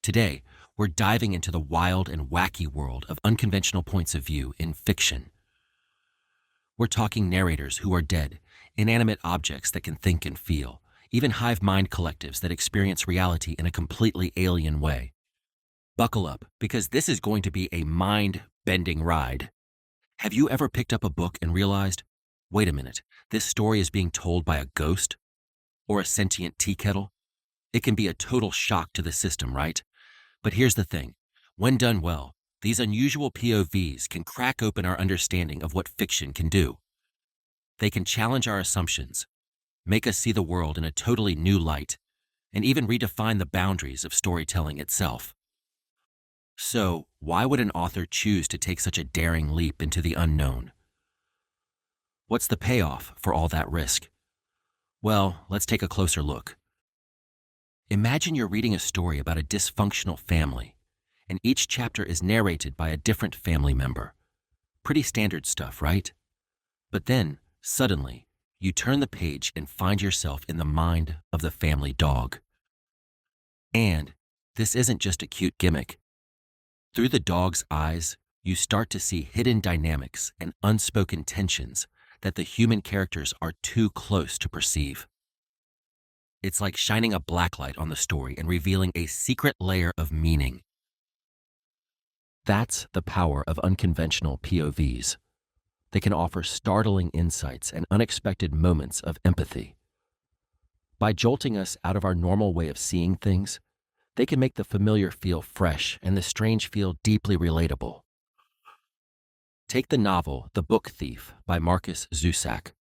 Today, we're diving into the wild and wacky world of unconventional points of view in fiction. We're talking narrators who are dead, inanimate objects that can think and feel, even hive mind collectives that experience reality in a completely alien way. Buckle up, because this is going to be a mind-bending ride. Have you ever picked up a book and realized, wait a minute, this story is being told by a ghost? Or a sentient tea kettle? It can be a total shock to the system, right? But here's the thing. When done well, these unusual POVs can crack open our understanding of what fiction can do. They can challenge our assumptions, make us see the world in a totally new light, and even redefine the boundaries of storytelling itself. So, why would an author choose to take such a daring leap into the unknown? What's the payoff for all that risk? Well, let's take a closer look. Imagine you're reading a story about a dysfunctional family, and each chapter is narrated by a different family member. Pretty standard stuff, right? But then, suddenly, you turn the page and find yourself in the mind of the family dog. And this isn't just a cute gimmick. Through the dog's eyes, you start to see hidden dynamics and unspoken tensions that the human characters are too close to perceive. It's like shining a blacklight on the story and revealing a secret layer of meaning. That's the power of unconventional POVs. They can offer startling insights and unexpected moments of empathy. By jolting us out of our normal way of seeing things, they can make the familiar feel fresh and the strange feel deeply relatable. Take the novel The Book Thief by Markus Zusak.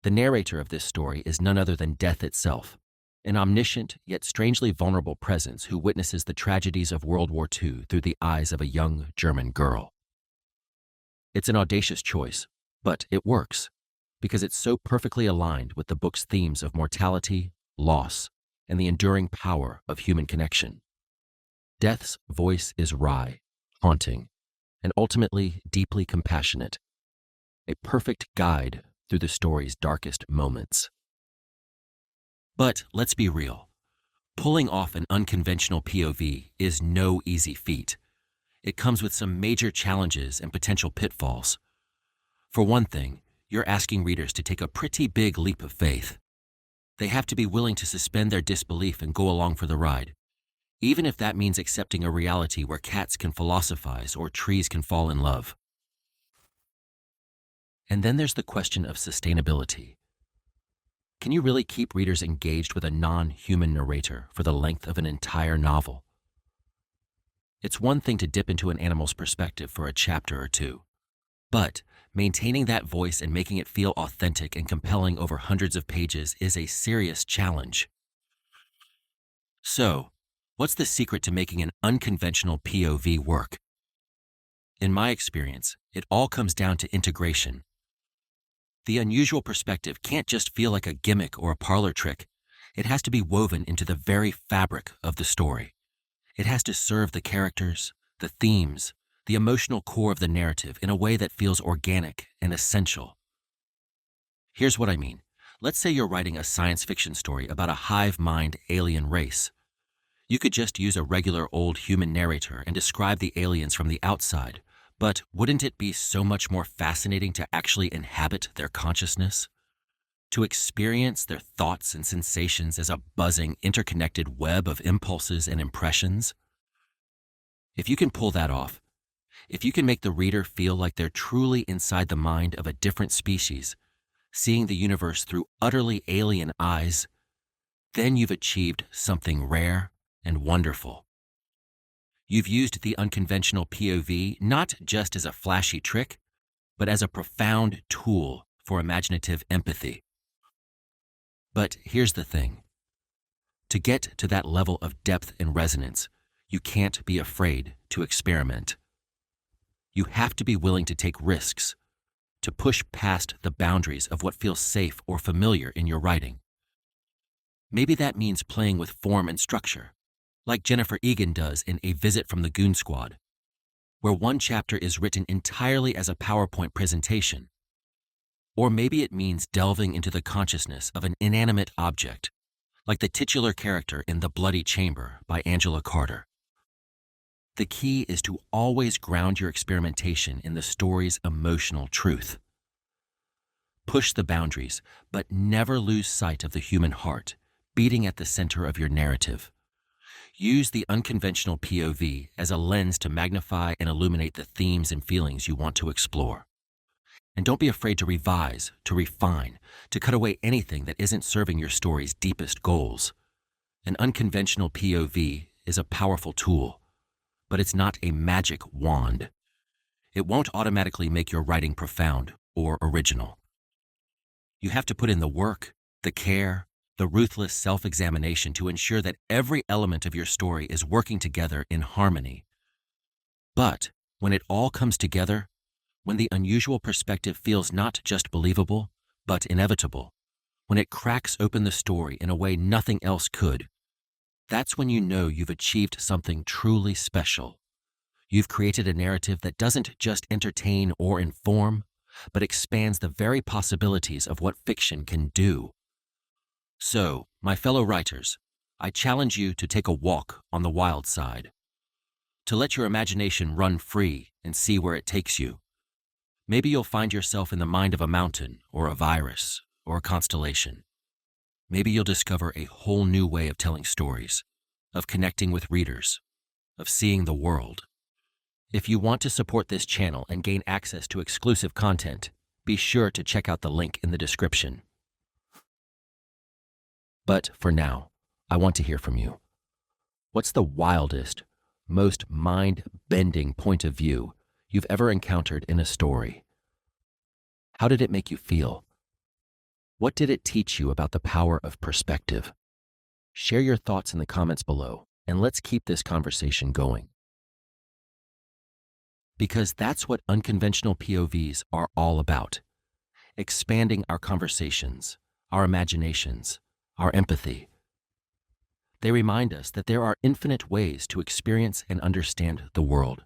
The narrator of this story is none other than death itself, an omniscient yet strangely vulnerable presence who witnesses the tragedies of World War II through the eyes of a young German girl. It's an audacious choice, but it works, because it's so perfectly aligned with the book's themes of mortality, loss, and the enduring power of human connection. Death's voice is wry, haunting, and ultimately deeply compassionate, a perfect guide through the story's darkest moments. But let's be real. Pulling off an unconventional POV is no easy feat. It comes with some major challenges and potential pitfalls. For one thing, you're asking readers to take a pretty big leap of faith. They have to be willing to suspend their disbelief and go along for the ride, even if that means accepting a reality where cats can philosophize or trees can fall in love. And then there's the question of sustainability. Can you really keep readers engaged with a non-human narrator for the length of an entire novel? It's one thing to dip into an animal's perspective for a chapter or two, but maintaining that voice and making it feel authentic and compelling over hundreds of pages is a serious challenge. So, what's the secret to making an unconventional POV work? In my experience, it all comes down to integration. The unusual perspective can't just feel like a gimmick or a parlor trick. It has to be woven into the very fabric of the story. It has to serve the characters, the themes, the emotional core of the narrative in a way that feels organic and essential. Here's what I mean. Let's say you're writing a science fiction story about a hive mind alien race. You could just use a regular old human narrator and describe the aliens from the outside, but wouldn't it be so much more fascinating to actually inhabit their consciousness? To experience their thoughts and sensations as a buzzing, interconnected web of impulses and impressions? If you can pull that off, if you can make the reader feel like they're truly inside the mind of a different species, seeing the universe through utterly alien eyes, then you've achieved something rare and wonderful. You've used the unconventional POV not just as a flashy trick, but as a profound tool for imaginative empathy. But here's the thing. To get to that level of depth and resonance, you can't be afraid to experiment. You have to be willing to take risks, to push past the boundaries of what feels safe or familiar in your writing. Maybe that means playing with form and structure, like Jennifer Egan does in A Visit from the Goon Squad, where one chapter is written entirely as a PowerPoint presentation. Or maybe it means delving into the consciousness of an inanimate object, like the titular character in The Bloody Chamber by Angela Carter. The key is to always ground your experimentation in the story's emotional truth. Push the boundaries, but never lose sight of the human heart, beating at the center of your narrative. Use the unconventional POV as a lens to magnify and illuminate the themes and feelings you want to explore. And don't be afraid to revise, to refine, to cut away anything that isn't serving your story's deepest goals. An unconventional POV is a powerful tool, but it's not a magic wand. It won't automatically make your writing profound or original. You have to put in the work, the care, the ruthless self-examination to ensure that every element of your story is working together in harmony. But when it all comes together, when the unusual perspective feels not just believable, but inevitable, when it cracks open the story in a way nothing else could, that's when you know you've achieved something truly special. You've created a narrative that doesn't just entertain or inform, but expands the very possibilities of what fiction can do. So, my fellow writers, I challenge you to take a walk on the wild side, to let your imagination run free and see where it takes you. Maybe you'll find yourself in the mind of a mountain or a virus or a constellation. Maybe you'll discover a whole new way of telling stories, of connecting with readers, of seeing the world. If you want to support this channel and gain access to exclusive content, be sure to check out the link in the description. But for now, I want to hear from you. What's the wildest, most mind-bending point of view you've ever encountered in a story? How did it make you feel? What did it teach you about the power of perspective? Share your thoughts in the comments below, and let's keep this conversation going. Because that's what unconventional POVs are all about. Expanding our conversations, our imaginations, our empathy. They remind us that there are infinite ways to experience and understand the world,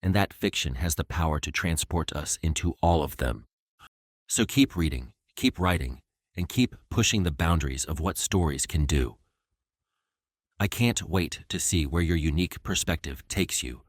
and that fiction has the power to transport us into all of them. So keep reading, keep writing, and keep pushing the boundaries of what stories can do. I can't wait to see where your unique perspective takes you